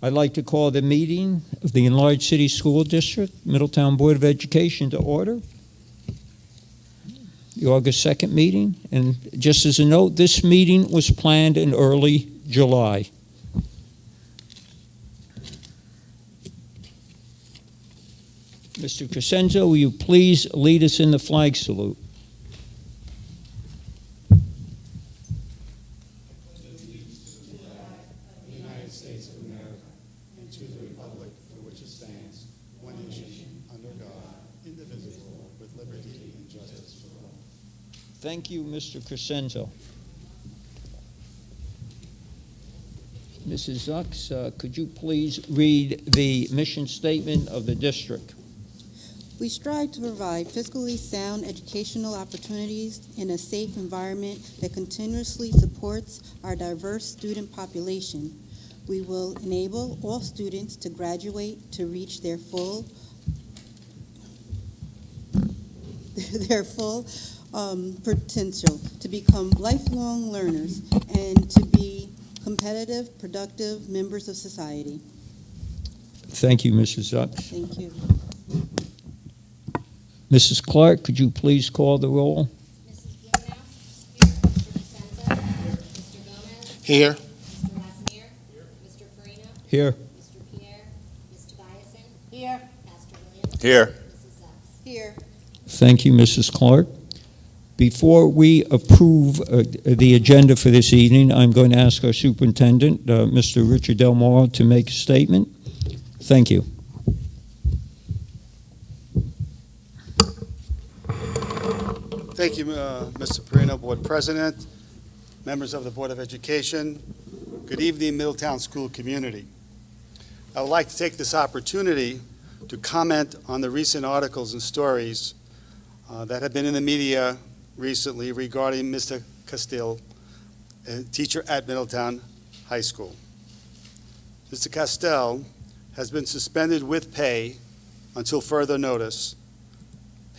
I'd like to call the meeting of the Enlarged City School District, Middletown Board of Education to order. The August 2nd meeting. And just as a note, this meeting was planned in early July. Mr. Crescenzo, will you please lead us in the flag salute? Thank you, Mr. Crescenzo. Mrs. Zucks, could you please read the mission statement of the district? We strive to provide fiscally sound educational opportunities in a safe environment that continuously supports our diverse student population. We will enable all students to graduate to reach their full potential, to become lifelong learners, and to be competitive, productive members of society. Thank you, Mrs. Zucks. Thank you. Mrs. Clark, could you please call the roll? Mrs. Blumenauer. Here. Mr. Crescenzo. Here. Mr. Gomez. Mr. Lasnier. Mr. Farina. Here. Mr. Pierre. Mr. Biason. Here. Pastor Williams. Here. Mrs. Zucks. Here. Thank you, Mrs. Clark. Before we approve the agenda for this evening, I'm going to ask our superintendent, Mr. Richard Del Moro, to make a statement. Thank you. Thank you, Mr. Perino, Board President, members of the Board of Education. Good evening, Middletown school community. I would like to take this opportunity to comment on the recent articles and stories that have been in the media recently regarding Mr. Castile, a teacher at Middletown High School. Mr. Castile has been suspended with pay until further notice,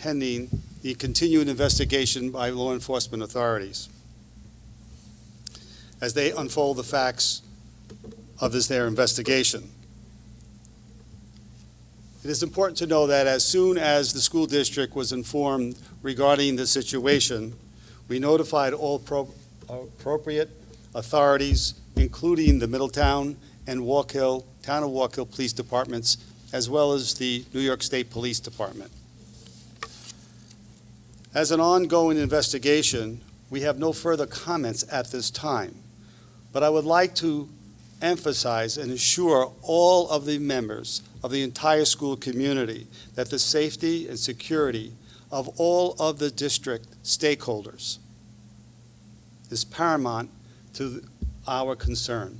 pending the continued investigation by law enforcement authorities as they unfold the facts of their investigation. It is important to know that as soon as the school district was informed regarding the situation, we notified all appropriate authorities, including the Middletown and Town of Walk Hill Police Departments, as well as the New York State Police Department. As an ongoing investigation, we have no further comments at this time, but I would like to emphasize and assure all of the members of the entire school community that the safety and security of all of the district stakeholders is paramount to our concern.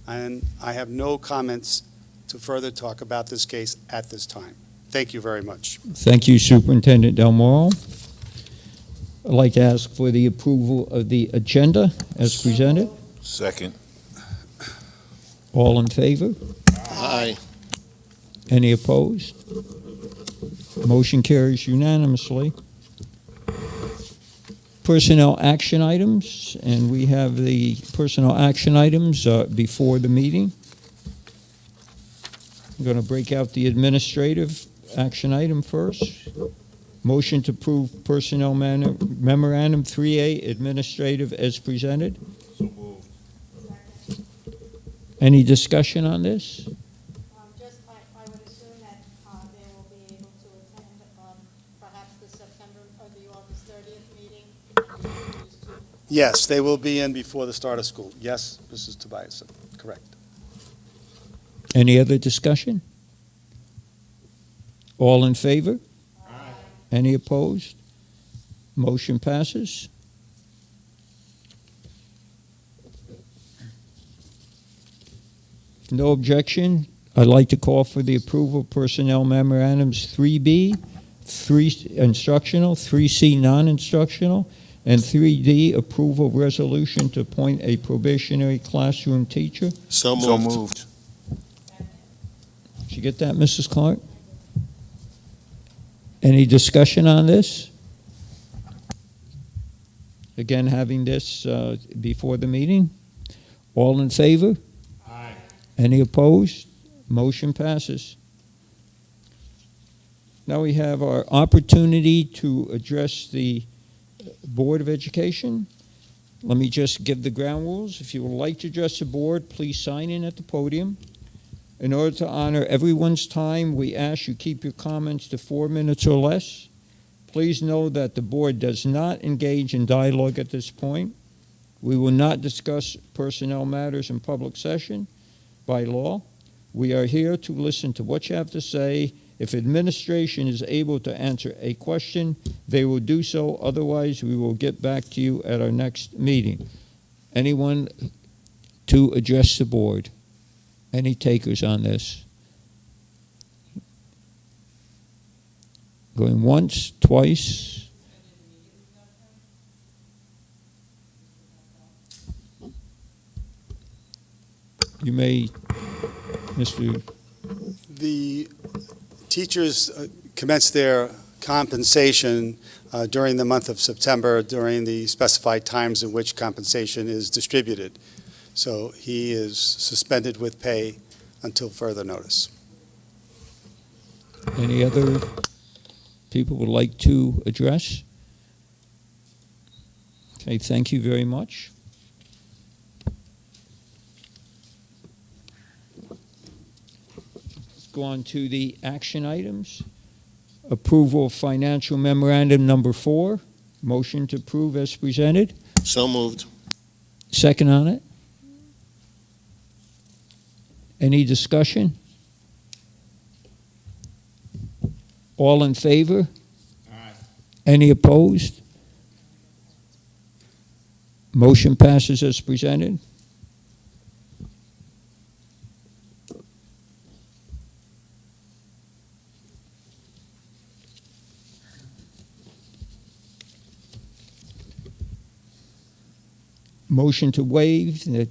And I have no comments to further talk about this case at this time. Thank you very much. Thank you, Superintendent Del Moro. I'd like to ask for the approval of the agenda as presented. Second. All in favor? Aye. Any opposed? Motion carries unanimously. Personnel action items, and we have the personnel action items before the meeting. I'm going to break out the administrative action item first. Motion to approve Personnel Memorandum 3A Administrative as presented. So moved. Any discussion on this? I would assume that they will be able to attend perhaps the September or the August 30th meeting. Yes, they will be in before the start of school. Yes, Mrs. Tobias, correct. Any other discussion? All in favor? Aye. Any opposed? Motion passes. No objection. I'd like to call for the approval of personnel memorandums 3B, 3 instructional, 3C non-instructional, and 3D approval of resolution to appoint a probationary classroom teacher. So moved. Did you get that, Mrs. Clark? Any discussion on this? Again, having this before the meeting. All in favor? Aye. Any opposed? Motion passes. Now we have our opportunity to address the Board of Education. Let me just give the ground rules. If you would like to address the board, please sign in at the podium. In order to honor everyone's time, we ask you keep your comments to 4 minutes or less. Please know that the board does not engage in dialogue at this point. We will not discuss personnel matters in public session by law. We are here to listen to what you have to say. If administration is able to answer a question, they will do so. Otherwise, we will get back to you at our next meeting. Anyone to address the board? Any takers on this? Going once, twice? You may, Mr. The teachers commence their compensation during the month of September, during the specified times in which compensation is distributed. So he is suspended with pay until further notice. Any other people would like to address? Okay, thank you very much. Let's go on to the action items. Approval of financial memorandum number 4. Motion to approve as presented. So moved. Second on it. Any discussion? All in favor? Aye. Any opposed? Motion passes as presented. Motion to waive the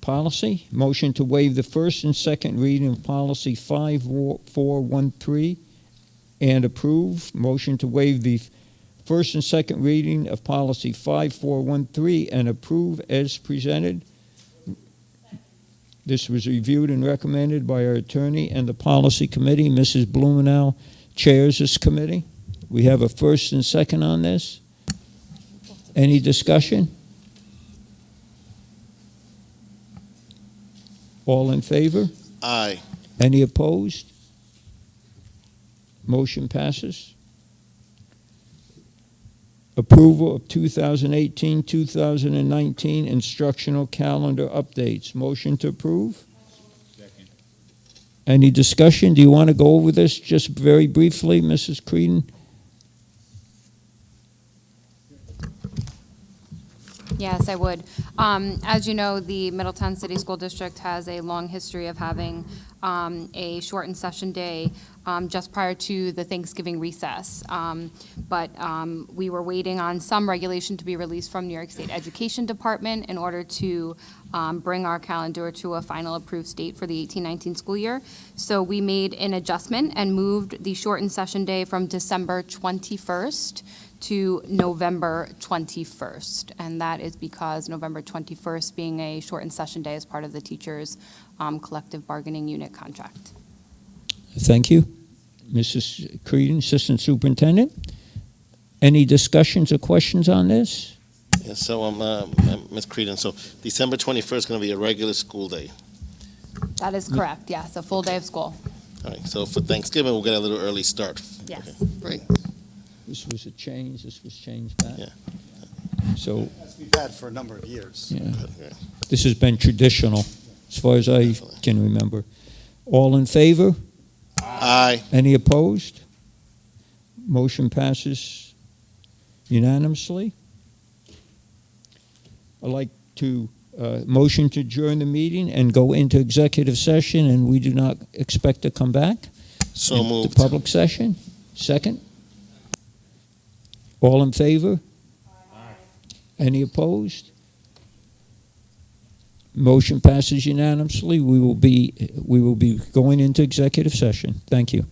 policy. Motion to waive the first and second reading of policy 5413 and approve. Motion to waive the first and second reading of policy 5413 and approve as presented. This was reviewed and recommended by our attorney and the policy committee. Mrs. Blumenau chairs this committee. We have a first and second on this. Any discussion? All in favor? Aye. Any opposed? Motion passes. Approval of 2018-2019 instructional calendar updates. Motion to approve? Second. Any discussion? Do you want to go over this just very briefly, Mrs. Creedon? Yes, I would. As you know, the Middletown City School District has a long history of having a shortened session day just prior to the Thanksgiving recess. But we were waiting on some regulation to be released from New York State Education Department in order to bring our calendar to a final approved state for the 18-19 school year. So we made an adjustment and moved the shortened session day from December 21st to November 21st. And that is because November 21st being a shortened session day as part of the teachers' collective bargaining unit contract. Thank you. Mrs. Creedon, Assistant Superintendent. Any discussions or questions on this? Yeah, so, Ms. Creedon, so December 21st is going to be a regular school day. That is correct, yes, a full day of school. All right, so for Thanksgiving, we'll get a little early start. Yes. Okay, great. This was a change. This was changed back. Yeah. So, As we've had for a number of years. yeah, Good, yeah. this has been traditional as far as I Definitely. can remember. All in favor? Aye. Any opposed? Motion passes unanimously. I'd like to motion to adjourn the meeting and go into executive session, and we do not expect to come back. So into moved. public session. Second. All in favor? Any opposed? Motion passes unanimously. We will be going into executive session. Thank you.